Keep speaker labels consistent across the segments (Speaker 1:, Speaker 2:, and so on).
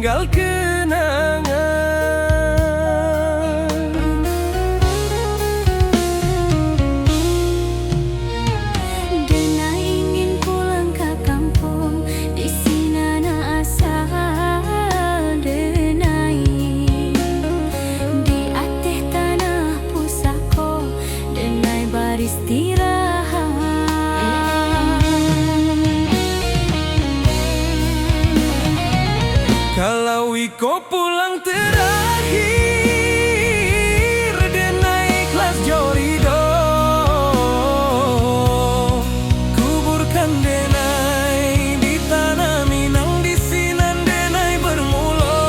Speaker 1: tinggal kenangan.
Speaker 2: Denai ingin pulang ke kampung, di Sinana asal Denai. Di ateh tanah pusako, Denai beristirahat.
Speaker 1: Kalau Iko pulang terakhir, Denai ikhlas jorido. Kuburkan Denai di tanah Minang, di sinan Denai bermula.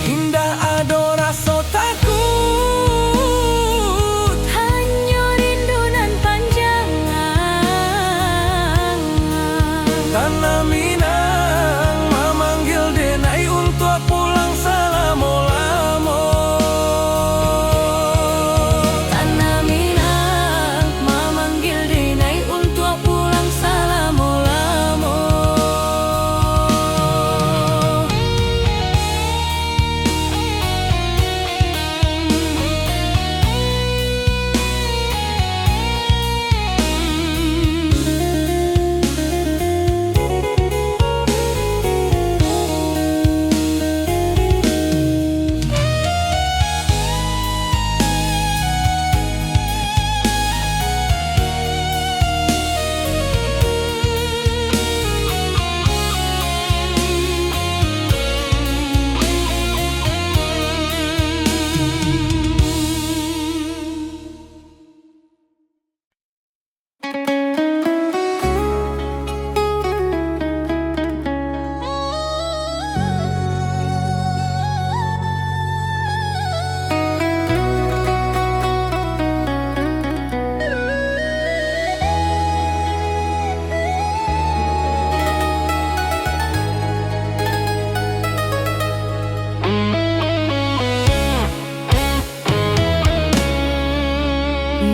Speaker 1: Indah ado rasa takut,
Speaker 2: Hanya rindu nan panjang.
Speaker 1: tanah Minang memanggil Denai untuk pulang selama-lama.
Speaker 2: Tanah Minang memanggil Denai untuk pulang selama-lama.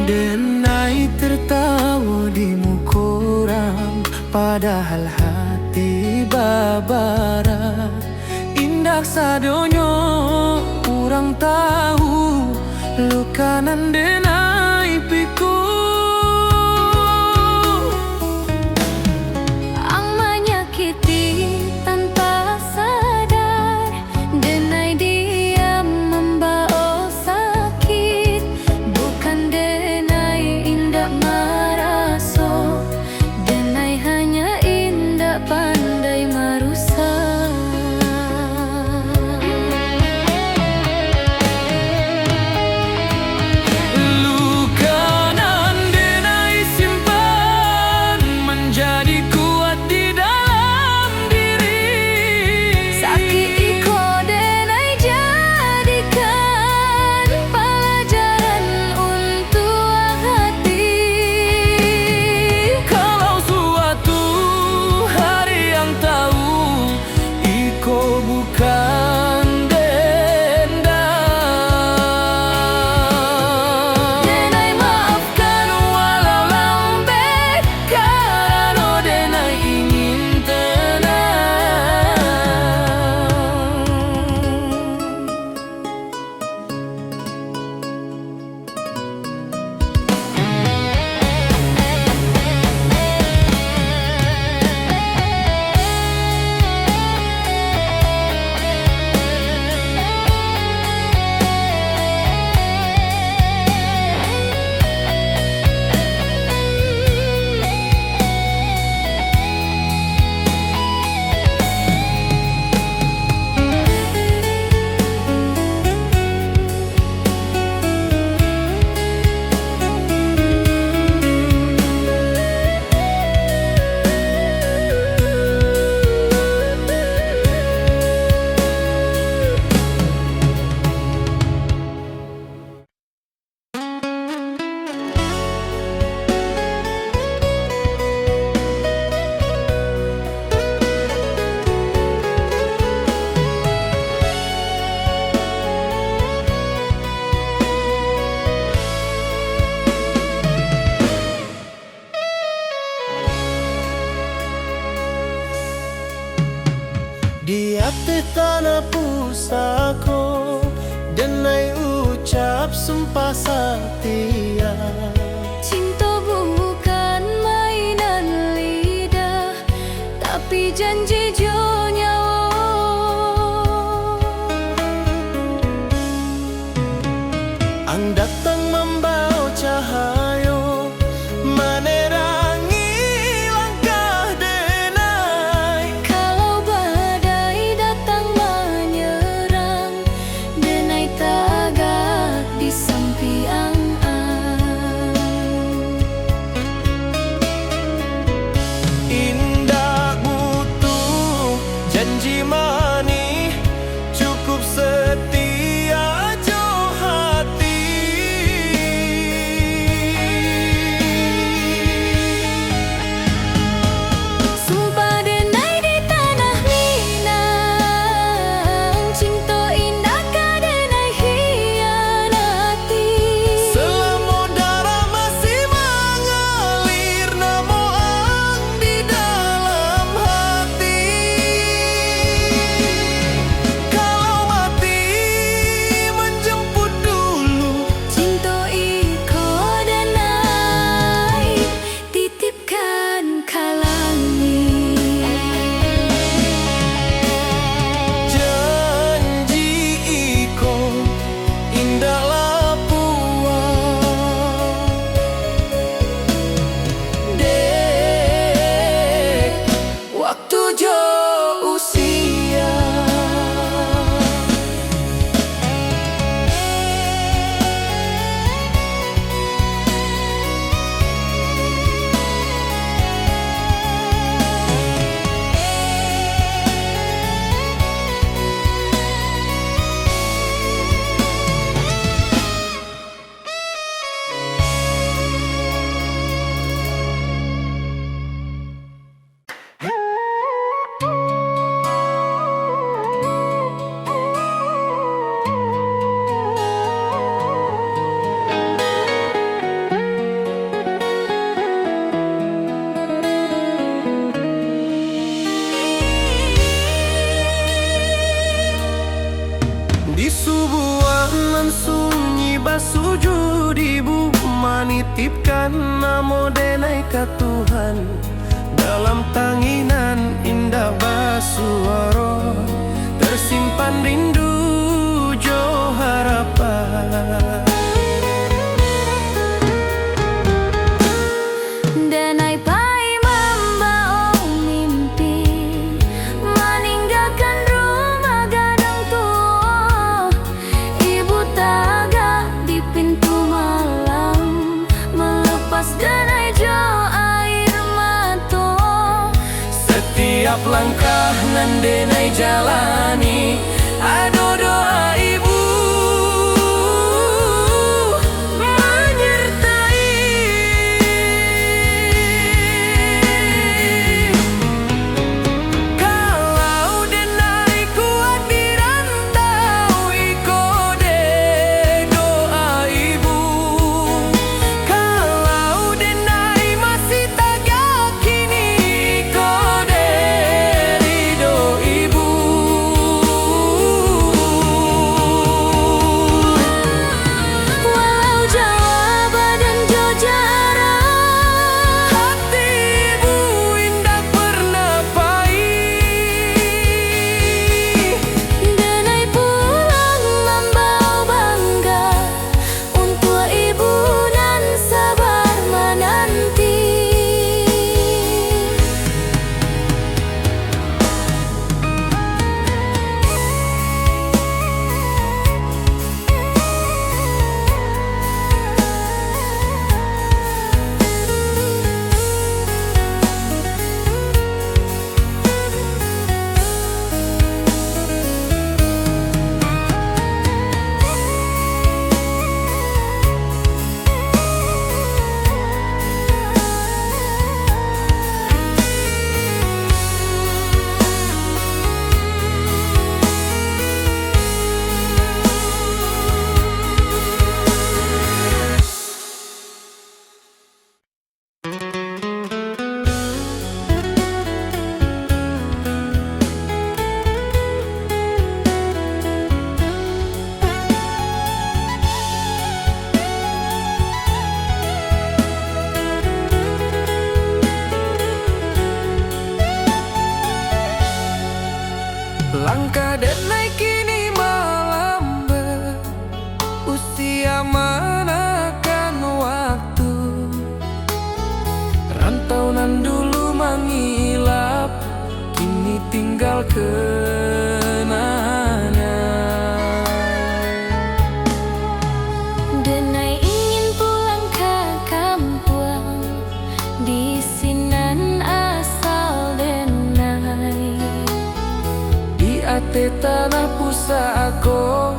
Speaker 1: Denai tertawa di muka orang, padahal hati babara. Indah sadonyo kurang tahu, lukanan Denai piku.
Speaker 2: Ang menyakiti tanpa sadar, Denai diam membawa sakit. Bukan Denai indak maraso, Denai hanya indak pandai merusak.
Speaker 1: ucap sumpah setia.
Speaker 2: Cinta bukan mainan lidah, tapi janji jo nyawa.
Speaker 1: Ang datang membawa cahaya, menerangi langkah denai.
Speaker 2: Kalau badai datang menyerang, denai tagak di sampiang.
Speaker 1: Indah butuh janji manis, cukup setia jo hati.
Speaker 2: Sumpah denai di tanah Minang, cinta indah ka denai hianati.
Speaker 1: Selama darah masih mengalir, namo ang di dalam hati. Kalau mati menjemput dulu,
Speaker 2: Cinta iko denai, titipkan kalangi.
Speaker 1: janji iko indah lapuan. Dek, waktu jo usia. Di sebuah nan sunyi basuju di bumi, nitipkan namo denai ka Tuhan. Dalam tanginan indah basuara, tersimpan rindu jo harapan.
Speaker 2: Denai pai membawa mimpi, meninggalkan rumah gadang tua. Ibu tagak di pintu malam, melepas denai jo air mata.
Speaker 1: Setiap langkah nan denai jalani, ado doa ibu menyertai. Kalau denai kuat di rantau, iko dek doa ibu. Kalau denai masih tagak kini, iko dek ridho ibu. tanah pusako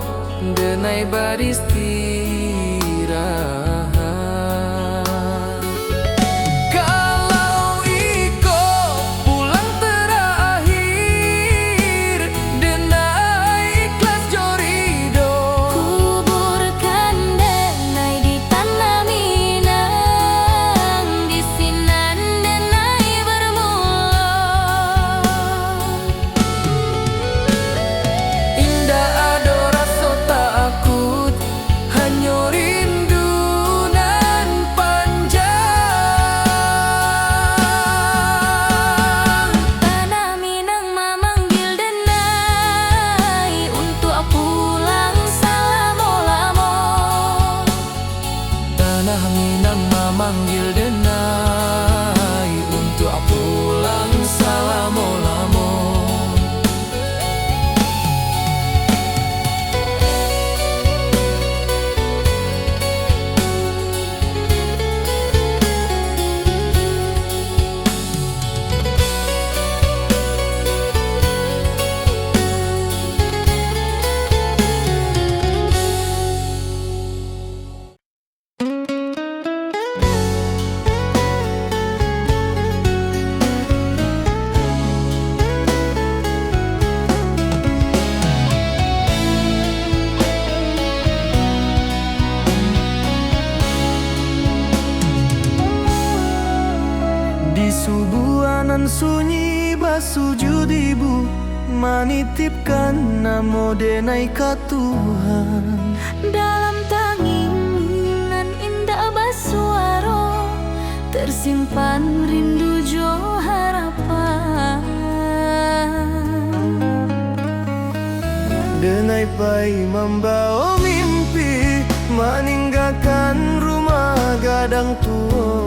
Speaker 1: denai beristirahat. Kalau iko pulang terakhir denai ikhlas jorido,
Speaker 2: kuburkan denai di tanah Minang, di sinan denai bermula.
Speaker 1: indah ado rasa takut, hanya rindu nan panjang.
Speaker 2: Tanah Minang memanggil denai untuk pulang selama-lama.
Speaker 1: Tanah Minang memanggil denai untuk pulang selama-lama.
Speaker 3: Di subuhanan sunyi basujud ibu, manitipkan namo denai ka Tuhan.
Speaker 2: Dalam tanginan indah basuaro, tersimpan rindu jo harapan.
Speaker 3: Denai pai membawa mimpi, meninggalkan rumah gadang tua.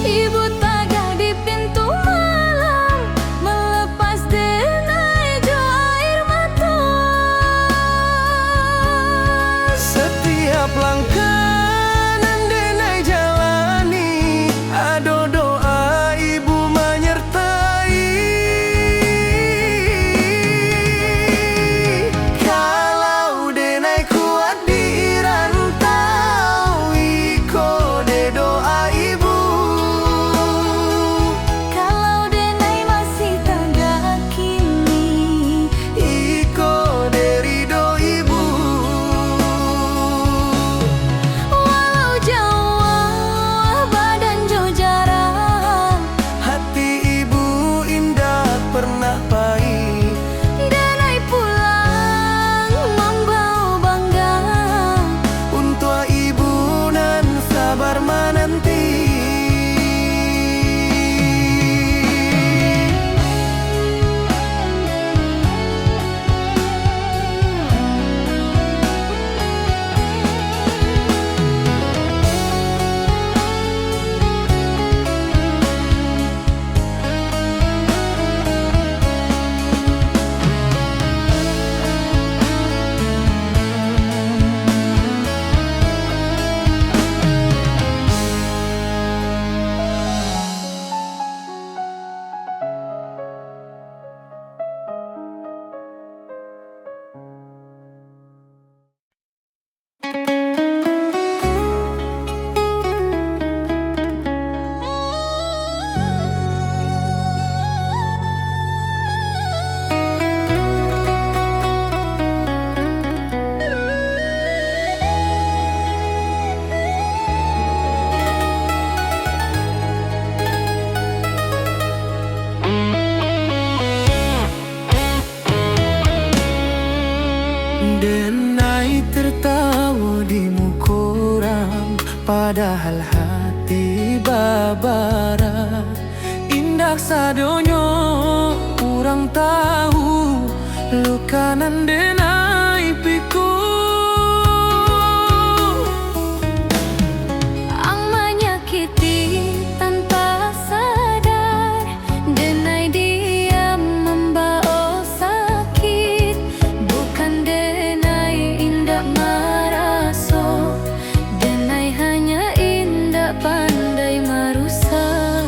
Speaker 2: Ibu tagah di pintu malam, melepas denai jo air mata.
Speaker 3: Setiap langkah nan denai jalani, ado doa ibu menyertai. Kalau denai kuat di rantau, iko de doa ibu.
Speaker 2: Kalau denai masih tagah kini,
Speaker 3: Iko de ridho ibu.
Speaker 2: walau jauh badan jo jarang,
Speaker 3: Hati ibu indah pernah pahit.
Speaker 2: denai pulang membawa bangga.
Speaker 3: Untuk ibu nan sabar menanti. Denai tertawa di mukoram, padahal hati babara. Indah sadonyo kurang tahu, lukanan denai piku.
Speaker 2: Ang menyakiti tanpa sadar, denai diam membawa sakit. Bukan denai indah maraso, denai hanya indah pandai merusak.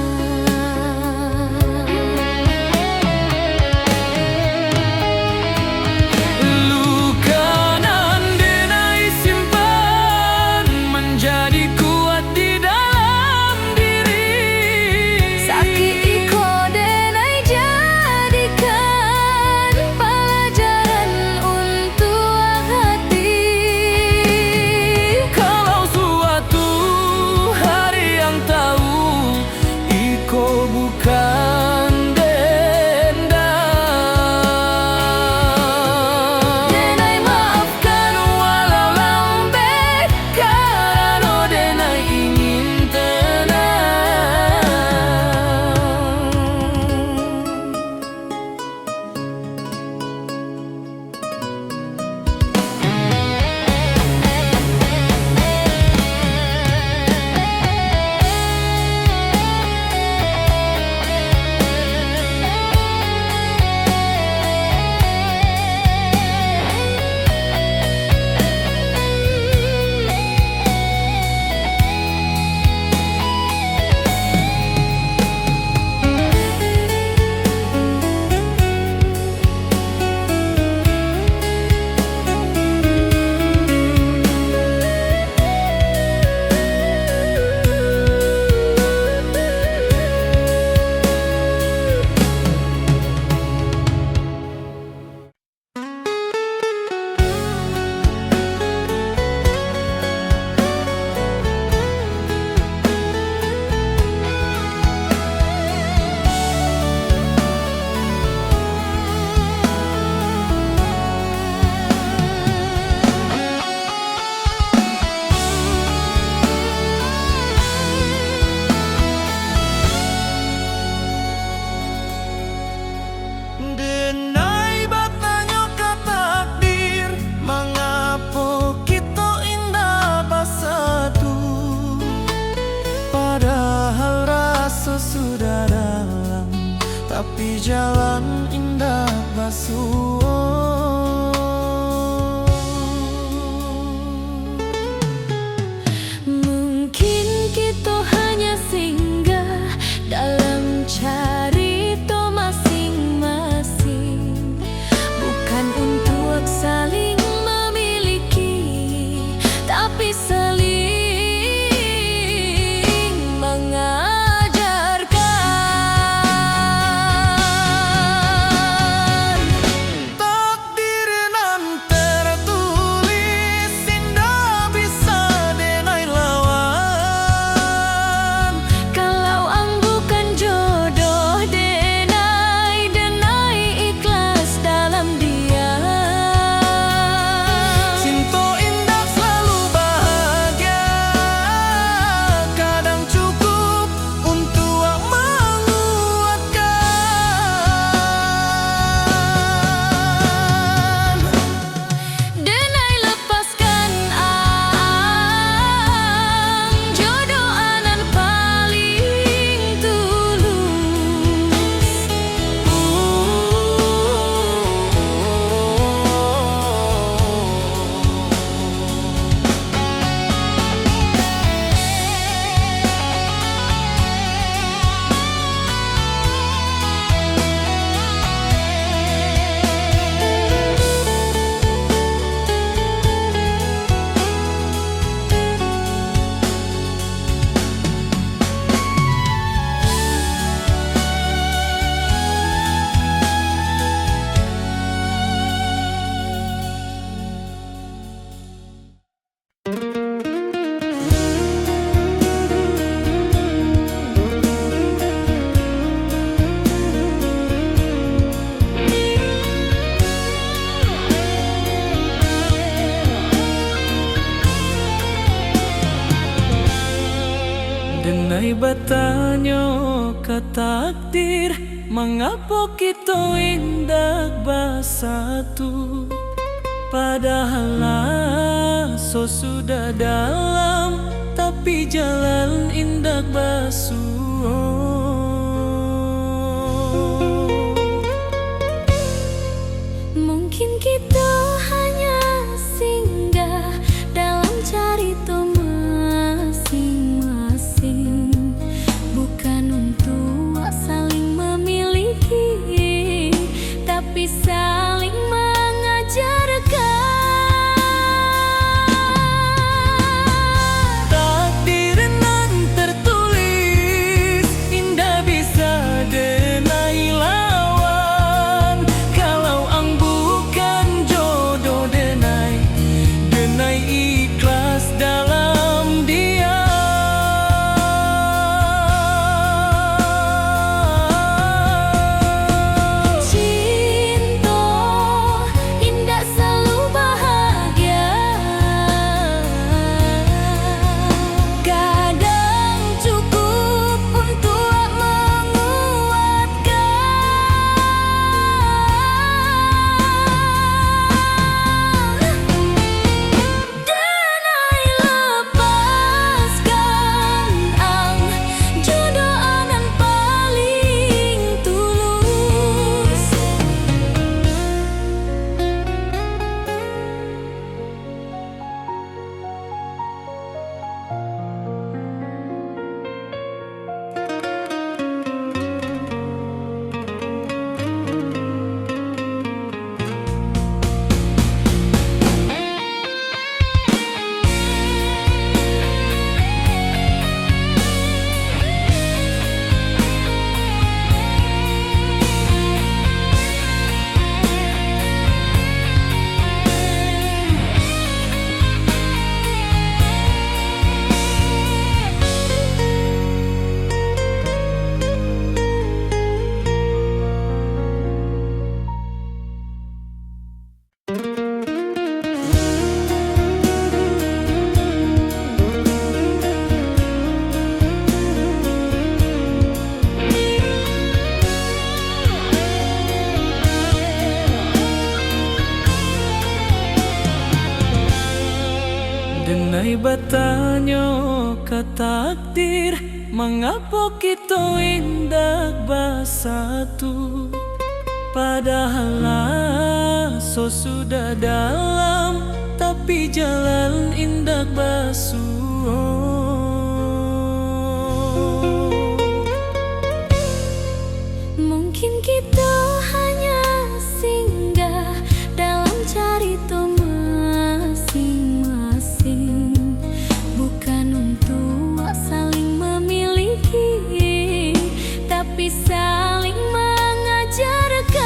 Speaker 3: Denai bertanya ke takdir, mengapa kita indah bersatu? Padahal so sudah dalam, tapi jalan indah basuh.
Speaker 2: Mungkin kita hanya singgah dalam cerita masing-masing, bukan untuk saling memiliki, tapi saling mengajarkan.
Speaker 3: Takdir nan tertulis indah bisa denai lawan. Kalau ang bukan jodoh denai, denai ikhlas dalam dia.
Speaker 2: Cinta indah selalu bahagia, kadang cukup untuk menguatkan. Denai lepaskan ang jodoh anan paling tulus.
Speaker 3: Denai bertanya ke takdir, mengapa kita indah bersatu? Padahal so sudah dalam, tapi jalan indah basuh.
Speaker 2: Mungkin kita hanya singgah dalam cerita masing-masing, bukan untuk saling memiliki, tapi saling mengajarkan.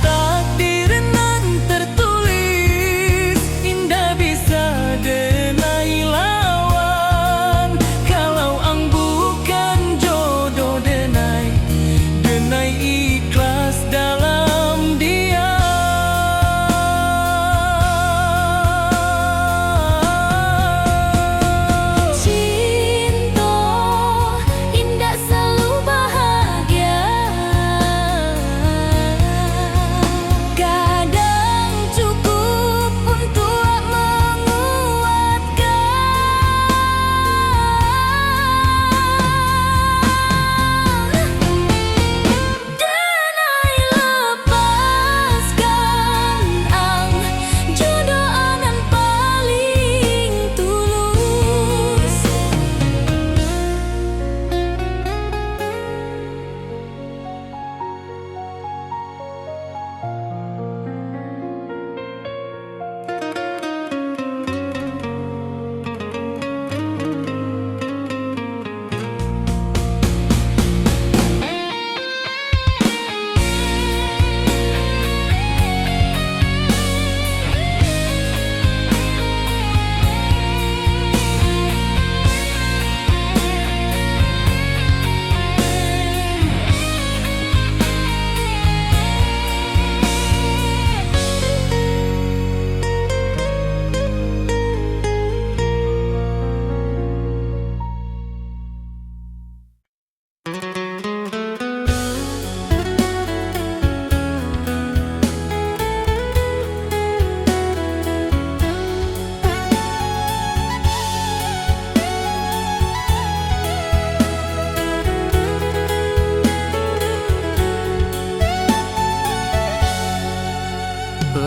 Speaker 3: Takdir nan tertulis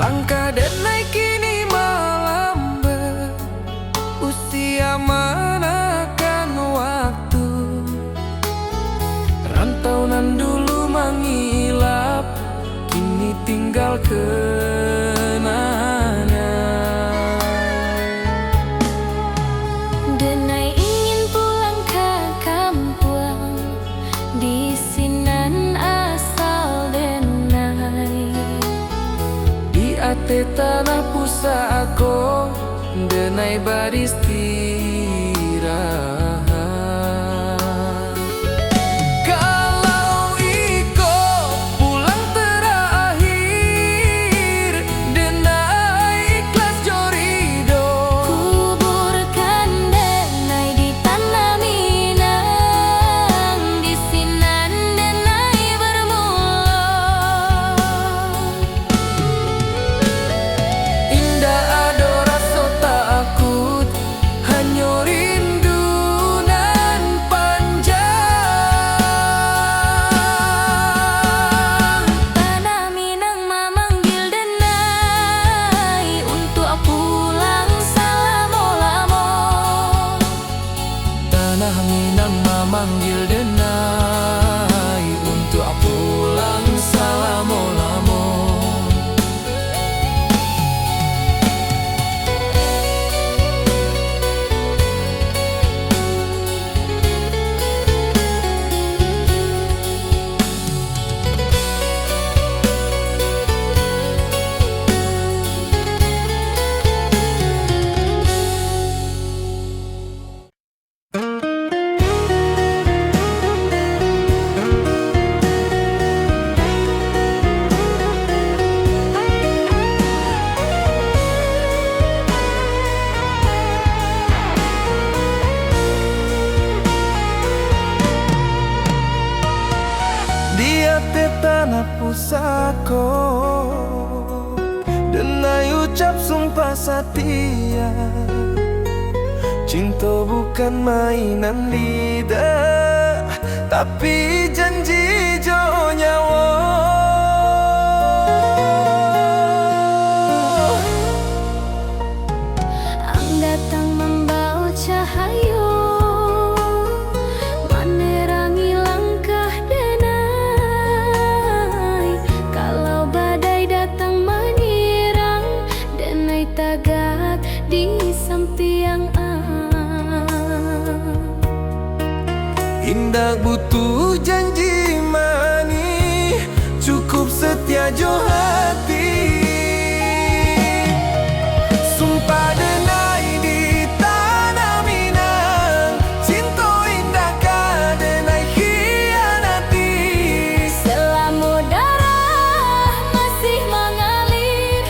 Speaker 1: Langkah denai kini melambat, usia manakan waktu. Rantau nan dulu mengilap, kini tinggal kenangan.
Speaker 2: Denai ingin pulang ke kampung, di sinan asal Denai.
Speaker 1: Di ate tanah pusako, denai beristirahat. Kalau iko pulang terakhir, denai ikhlas jorido.
Speaker 2: Kuburkan Denai di tanah Minang, di sinan Denai bermula.
Speaker 1: Indah ado rasa takut, hanya rindu nan panjang.
Speaker 2: Tanah Minang memanggil Denai untuk pulang salamo-lamo.
Speaker 1: Tanah Minang memanggil denai untuk pulang salamo-lamo. Di ate tanah pusako, denai ucap sumpah setia. Cinta bukan mainan lidah, tapi janji jo nyawa.
Speaker 2: Ang datang membawa cahaya, menerangi langkah Denai. Kalau badai datang menyerang, Denai tagak di sampiang
Speaker 1: Indah butuh janji mani, cukup setia jo hati. Sumpah denai di tanah Minang, cinta indah ka denai khianati.
Speaker 2: selama darah masih mengalir,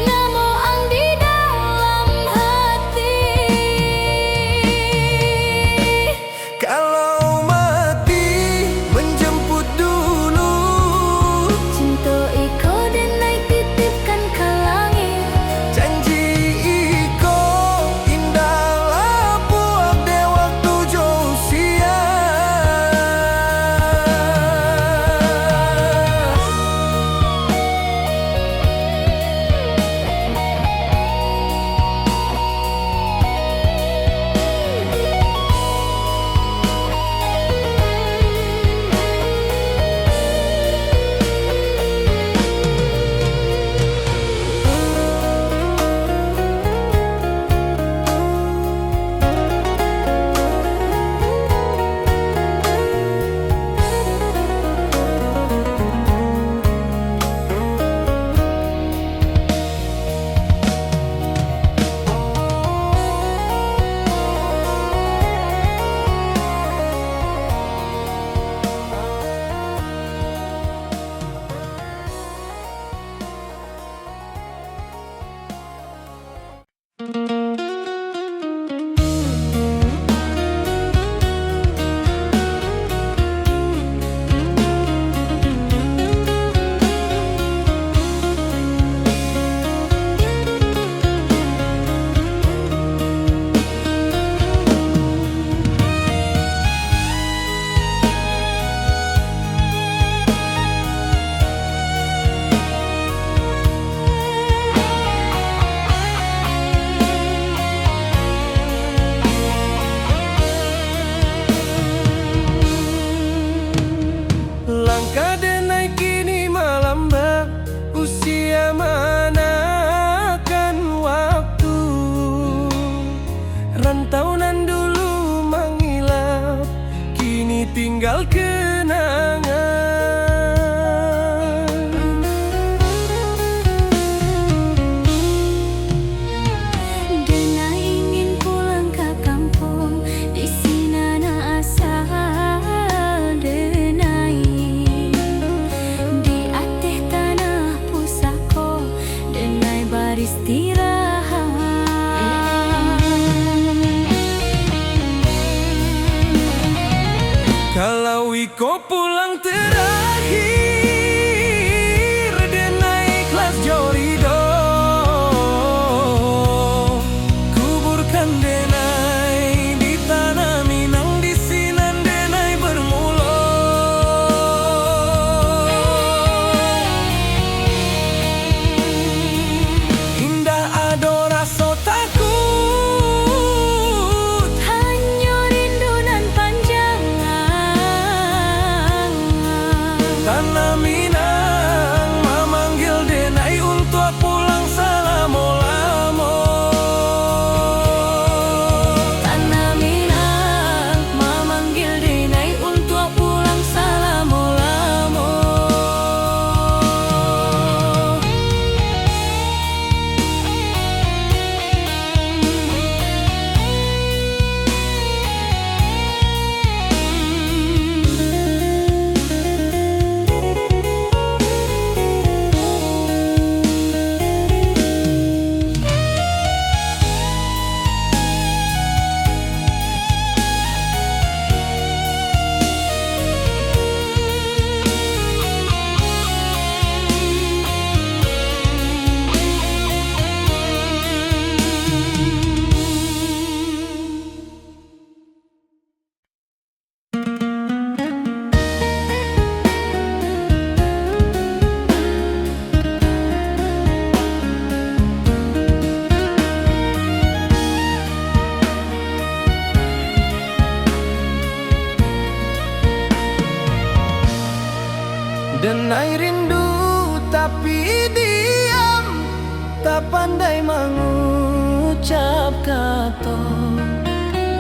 Speaker 2: namo ang di dalam hati.
Speaker 1: Kalau mati menjemput dulu,
Speaker 2: Cinta iko
Speaker 3: kemanakan waktu. Rantauan dulu mengilap, kini tinggal kenangan.
Speaker 2: Denai ingin pulang ke kampung, di sini na asal denai. Di atas tanah pusako, denai beristirahat.
Speaker 3: Kalau Iko pulang terakhir, denai ikhlas jorido. Kuburkan denai di tanah Minang, di sinan denai bermula. Indah ado rasa takut,
Speaker 2: Hanya rindu nan panjang.
Speaker 3: tanah Minang memanggil denai untuk pulang selama-lama.
Speaker 2: Tanah Minang memanggil denai untuk pulang selama-lama.
Speaker 3: Denai rindu tapi diam, tak pandai mengucap kata.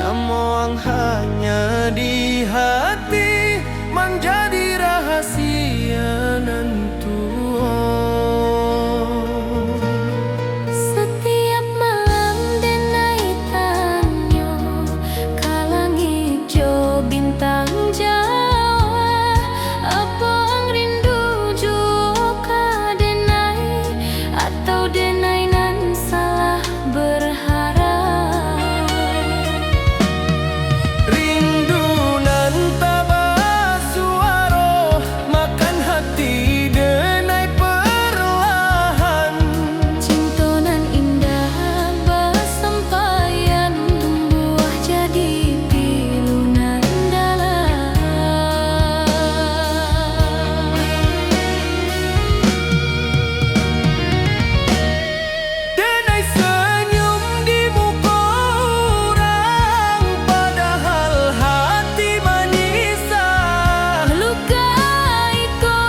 Speaker 3: Namun hanya di hati, menjadi rahasia nantu.
Speaker 2: Setiap malam denai tanya, kalang hijau bintang Jawa, apa ang rindu juga denai, atau denai nan salah berharap.
Speaker 3: Rindu nan tabah suara, makan hati denai perlahan.
Speaker 2: Cinta nan indah bersampaian, tumbuh jadi pilu nan dalam.
Speaker 3: Denai senyum di muka orang, padahal hati manisah.
Speaker 2: Lukai ko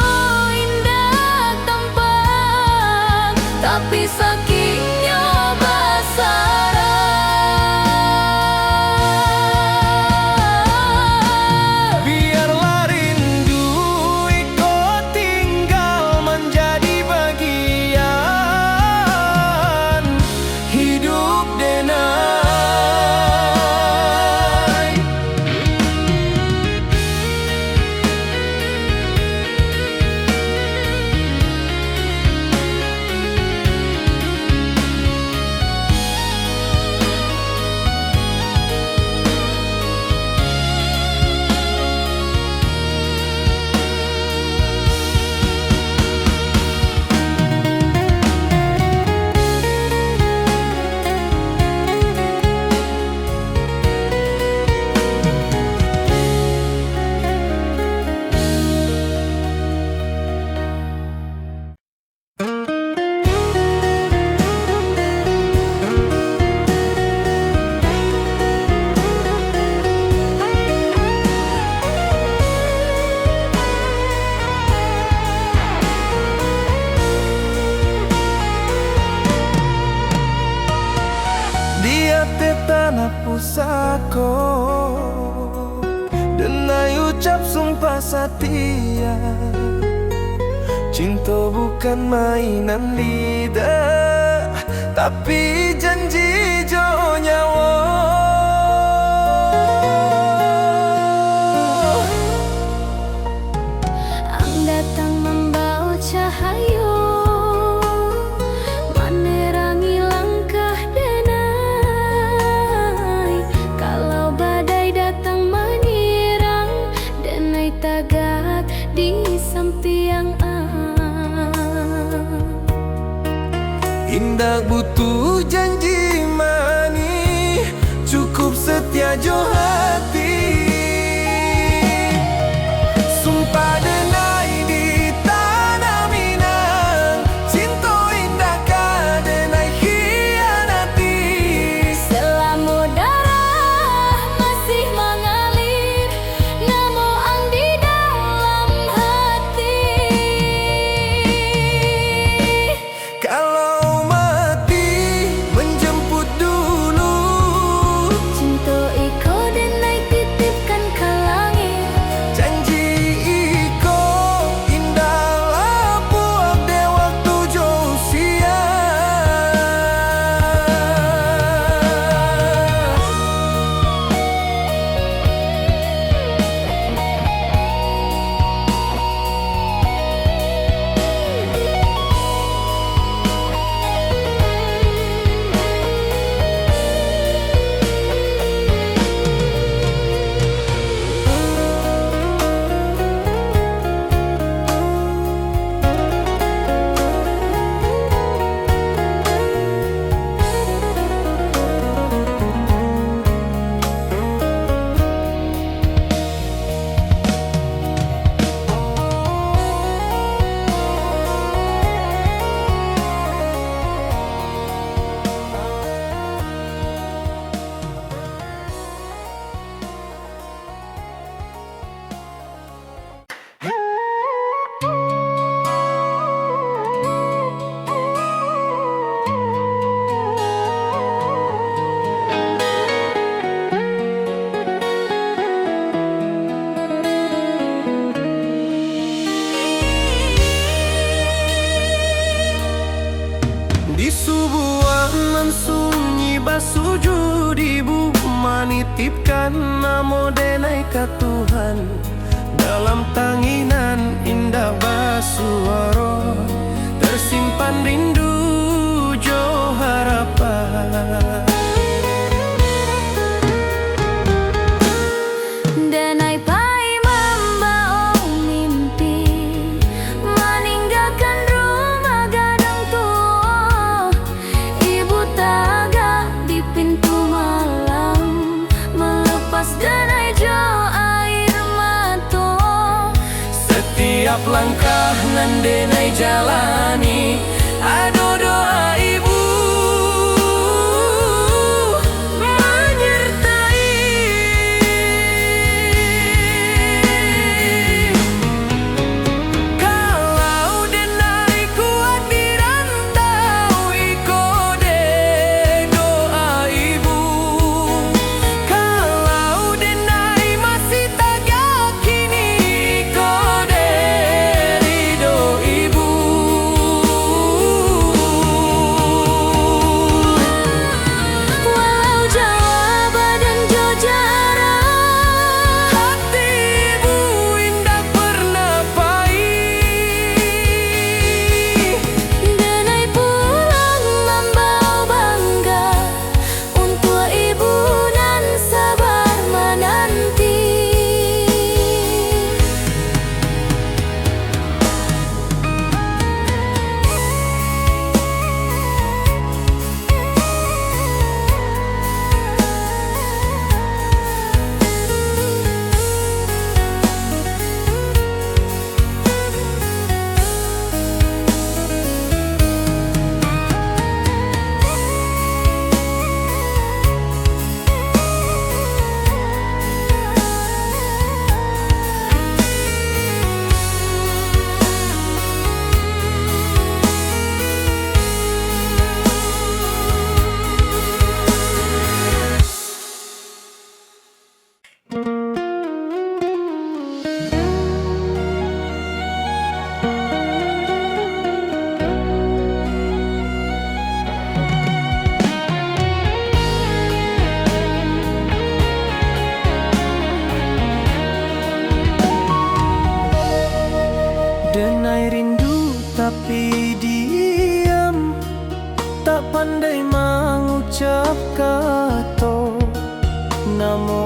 Speaker 2: indah tampak, tapi sakitnya basarah.
Speaker 3: Biarlah rindu Iko tinggal menjadi bagian hidup denai. usako denai ucap sumpah setia. Cinta bukan mainan lidah, tapi janji jo nyawa.
Speaker 2: Ang datang membawa cahaya, menerangi langkah denai. Kalau badai datang menyerang, denai tagak di samping
Speaker 3: Indah butuh janji manis, cukup setia jo hati. Sumpah denai di tanah Minang, cinta indah ka denai khianati.
Speaker 2: selama darah masih mengalir, namo ang di dalam hati.
Speaker 3: Kalau mati menjemput dulu,
Speaker 2: Cinta iko denai titipkan ke langit.
Speaker 3: janji iko indah lapuak de waktu jo usia. Di sebuah nan sunyi basujud ibu menitipkan namo denai ka Tuhan. Dalam tanginan indah basuara tersimpan rindu jo harapan.
Speaker 2: Denai pai membawa mimpi, meninggalkan rumah gadang tua. Ibu tagak di pintu malam, melepas denai jo air mata.
Speaker 3: Setiap langkah nan denai jalani, ado doa ibu menyertai. Kalau denai kuat di rantau, iko de doa ibu. Kalau denai masih tak yakini, iko de ridho ibu.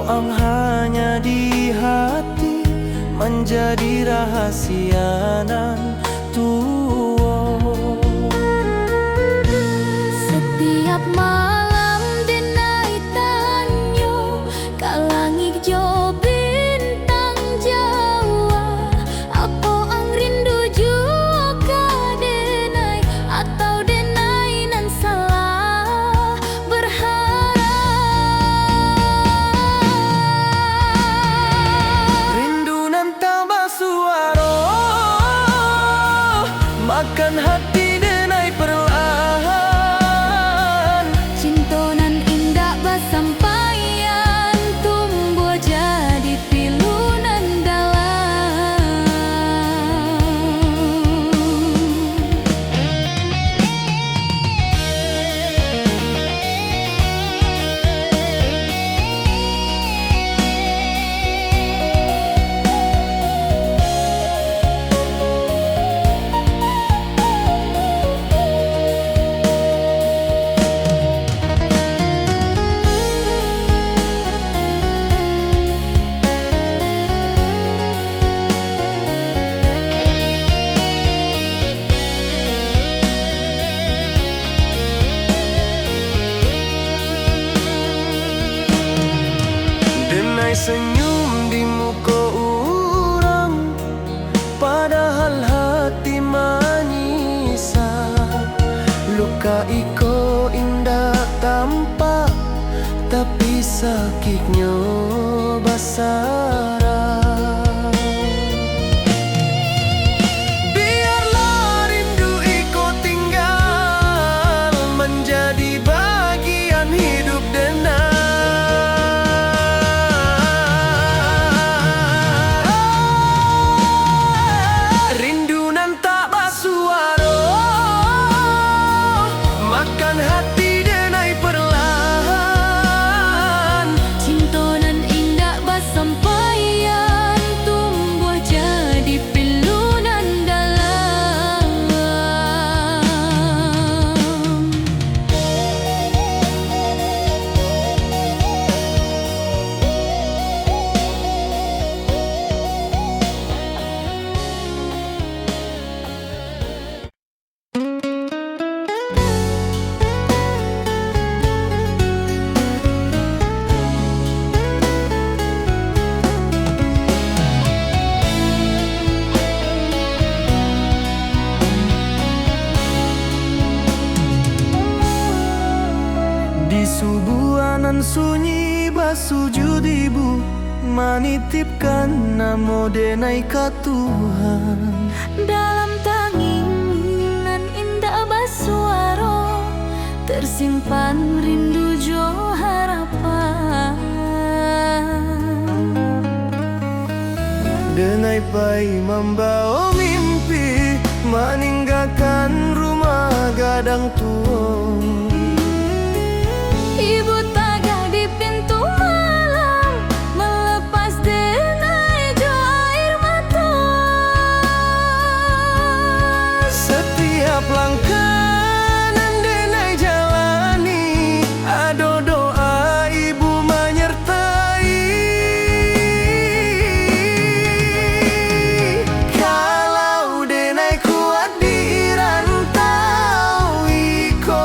Speaker 3: ang hanya di hati menjadi rahasia nan tua.
Speaker 2: Setiap malam denai tanyo kalangit jo bintang Jawa. Apa ang rindu juga denai atau denai nan salah berharap.
Speaker 3: Rindu nan tak bersuara makan hati denai perlahan.
Speaker 2: Cinta nan indah bersampaian tumbuh jadi pilu nan dalam.
Speaker 3: Denai senyum di muka orang, padahal hati menyisak. Luka iko indah tampak, tapi sakitnya basara. Biarlah rindu iko tinggal menjadi bagian hidup denai. Rindu nan tak bersuara makan hati denai perlahan.
Speaker 2: Cinta nan indah bersampaian tumbuh jadi pilu nan dalam.
Speaker 3: Di subuhanan sunyi basujud ibu menitipkan namo denai ka Tuhan.
Speaker 2: Dalam tanging nan indah bersuara tersimpan rindu jo harapan.
Speaker 3: Denai pai membawa mimpi meninggalkan rumah gadang tua.
Speaker 2: Ibu tagah di pintu malam melepas denai jo air mata.
Speaker 3: Setiap langkah nan denai jalani, ada doa ibu menyertai. Kalau denai kuat di rantau iko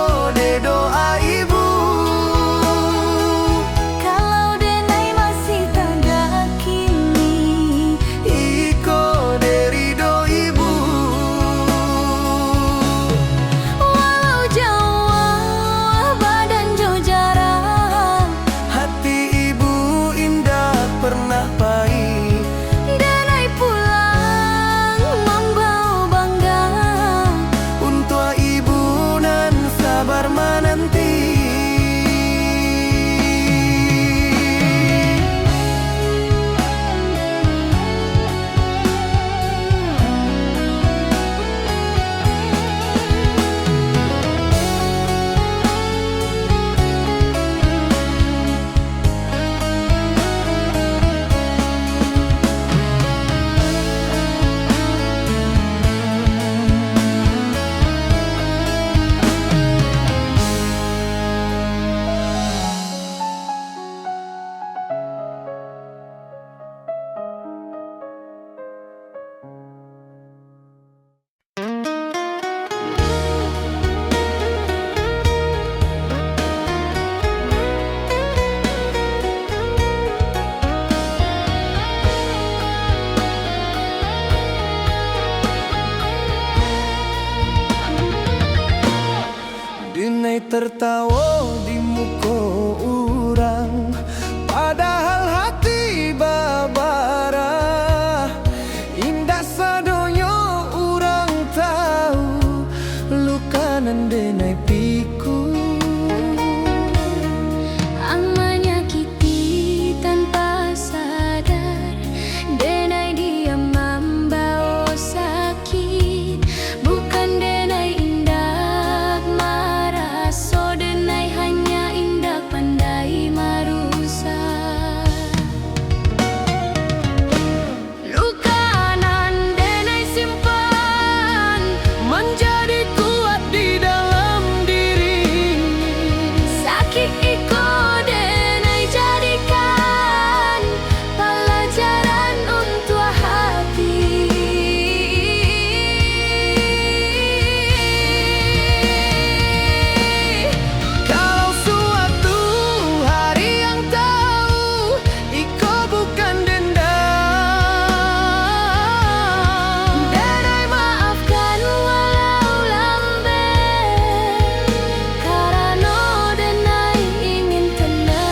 Speaker 3: Denai tertawa di muka orang, padahal hati babara. Indah sadonyo orang tahu, luka nan denai piku.
Speaker 2: Ang menyakiti tanpa sadar, denai dia membawa sakit. Bukan denai indah marah, so denai hanya indah pandai marusak. Luka nan denai simpan
Speaker 3: Menjadi kuat di dalam diri.
Speaker 2: sakit iko denai jadikan pelajaran untuk hati.
Speaker 3: Kalau suatu hari yang tahu iko bukan dendam,
Speaker 2: Denai maafkan walau lambat, karena denai ingin tenang.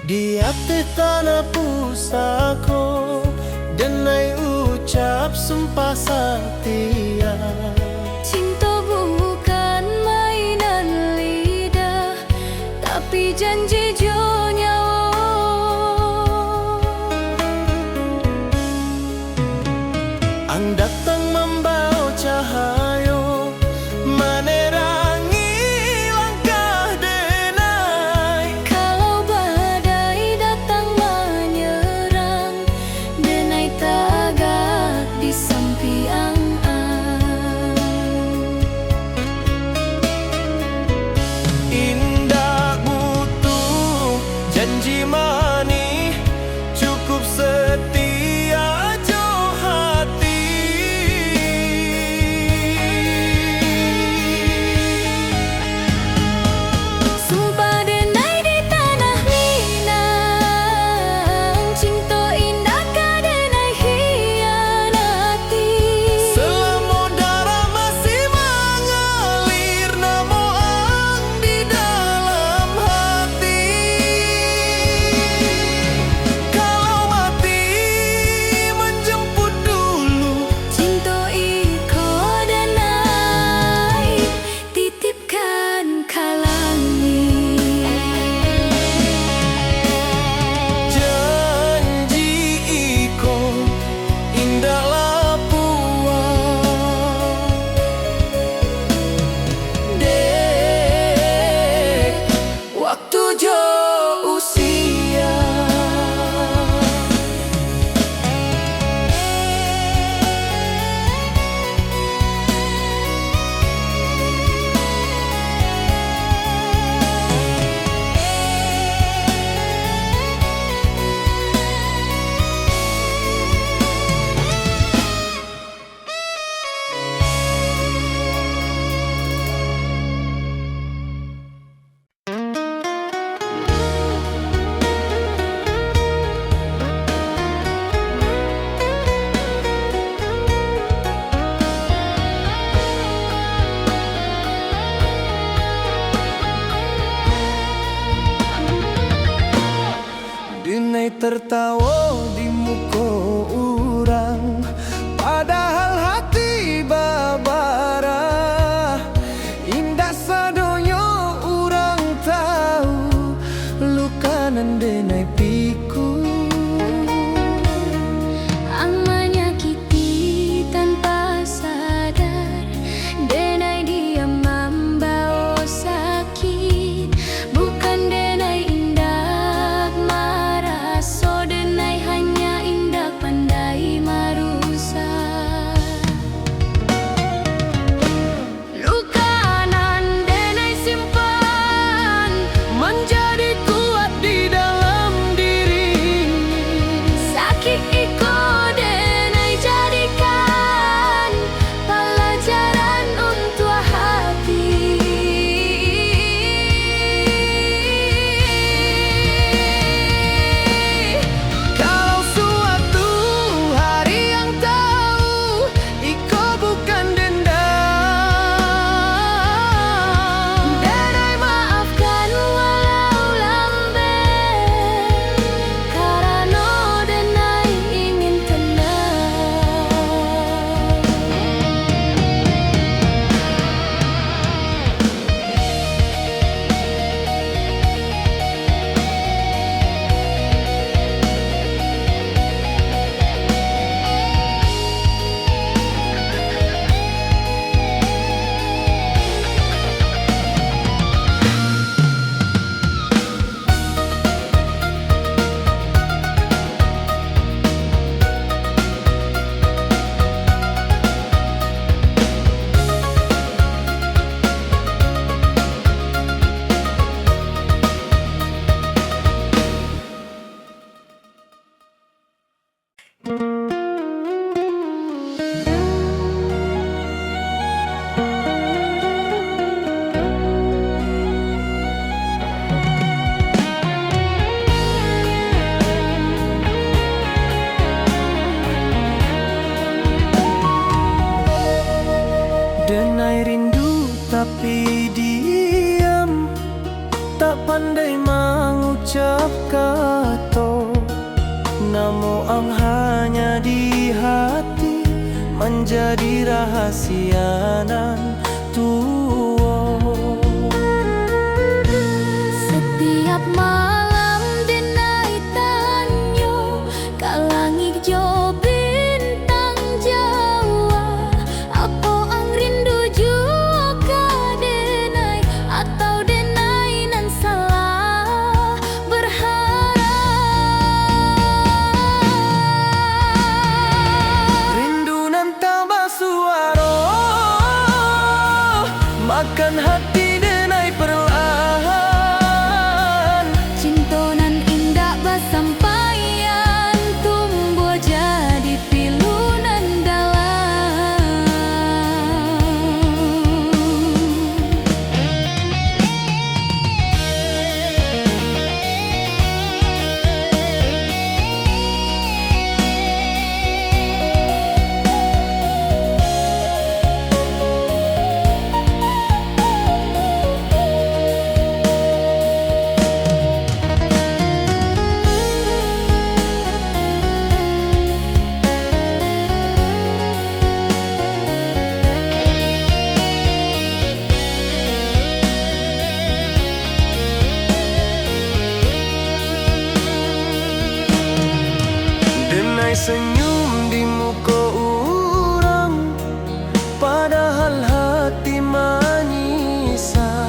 Speaker 3: Di hati tanah pusako, denai ucap sumpah setia.
Speaker 2: Cinta bukan mainan lidah, tapi janji jo nyawa.
Speaker 3: Ang datang membawa cahayo, menerangi langkah denai.
Speaker 2: Kalau badai datang menyerang, denai tagak di sampiang.
Speaker 3: Indah butuh janji mani, cukup setia jo hati. tapi diam, tak pandai mengucap kata. Namo ang hanya di hati, menjadi rahasia nan tua.
Speaker 2: Setiap malam denai tanyo kalangi jo bintang Jawa. Apa ang rindu juga denai atau denai nan salah berharap.
Speaker 3: Rindu nan tambah suara, makan hati denai perlahan.
Speaker 2: Cinta nan indah basampaian tumbuh jadi pilu nan dalam.
Speaker 3: Denai senyum di muka orang, padahal hati menyisa.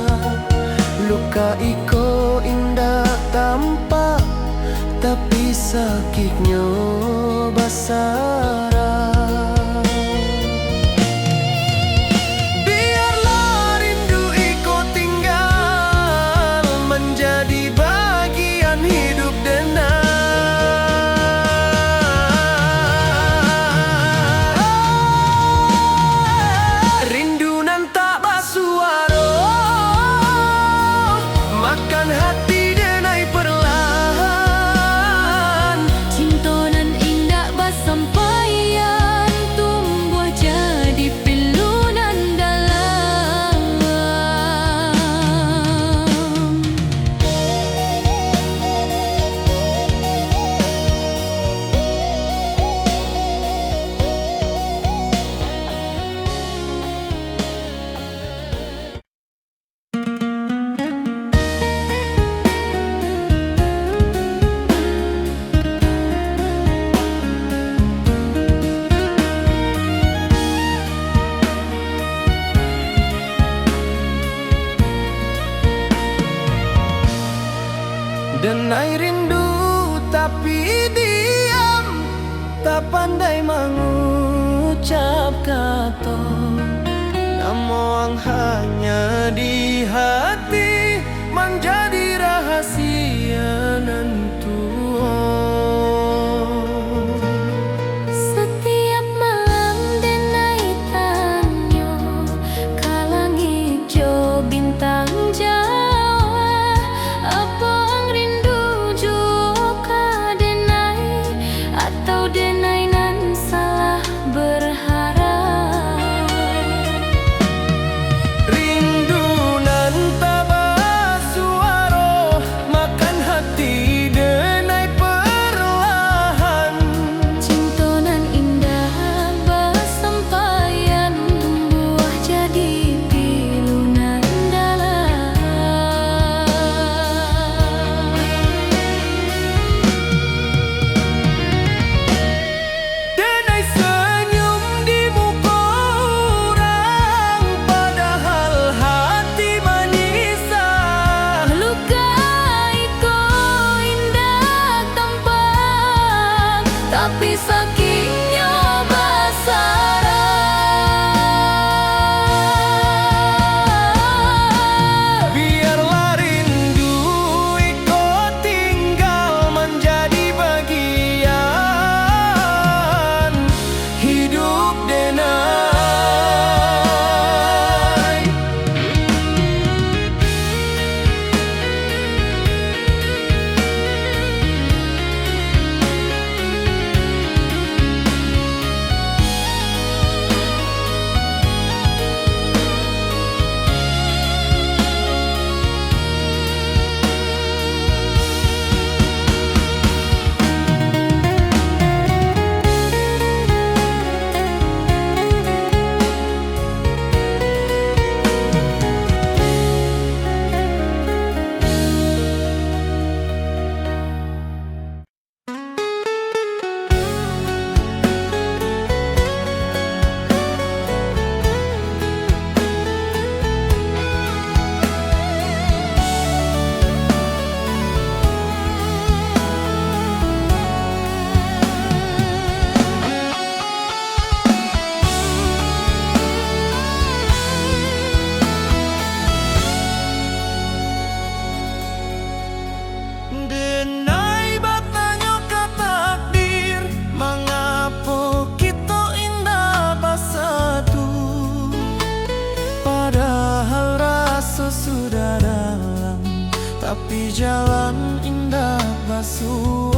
Speaker 3: Luka iko indah tampak, tapi sakitnya basara. Biarlah rindu iko tinggal, menjadi bagian hidup denai. Rindu nan tak bersuara, makan hati denai perlahan.
Speaker 2: Cinta nan indah basampaian tumbuh jadi pilu nan dalam.
Speaker 3: Denai rindu tapi diam, tak pandai mengucap kata. Namo ang hanya di hati, menjadi rahasia nan tua.
Speaker 2: Setiap malam denai tanyo kalangi jo bintang Jawa. Apa ang rindu juga denai atau denai nan salah berharap.
Speaker 3: Rindu nan tak bersuara, makan hati denai perlahan.
Speaker 2: Cinta nan indah basampaian tumbuh jadi pilu nan dalam.
Speaker 3: Denai senyum di muka orang, padahal hati menyisa.
Speaker 2: Luka iko indah tampak, tapi sakitnya basara.
Speaker 3: Biarlah rindu iko tinggal, menjadi bagian hidup denai. di jalan indah basuh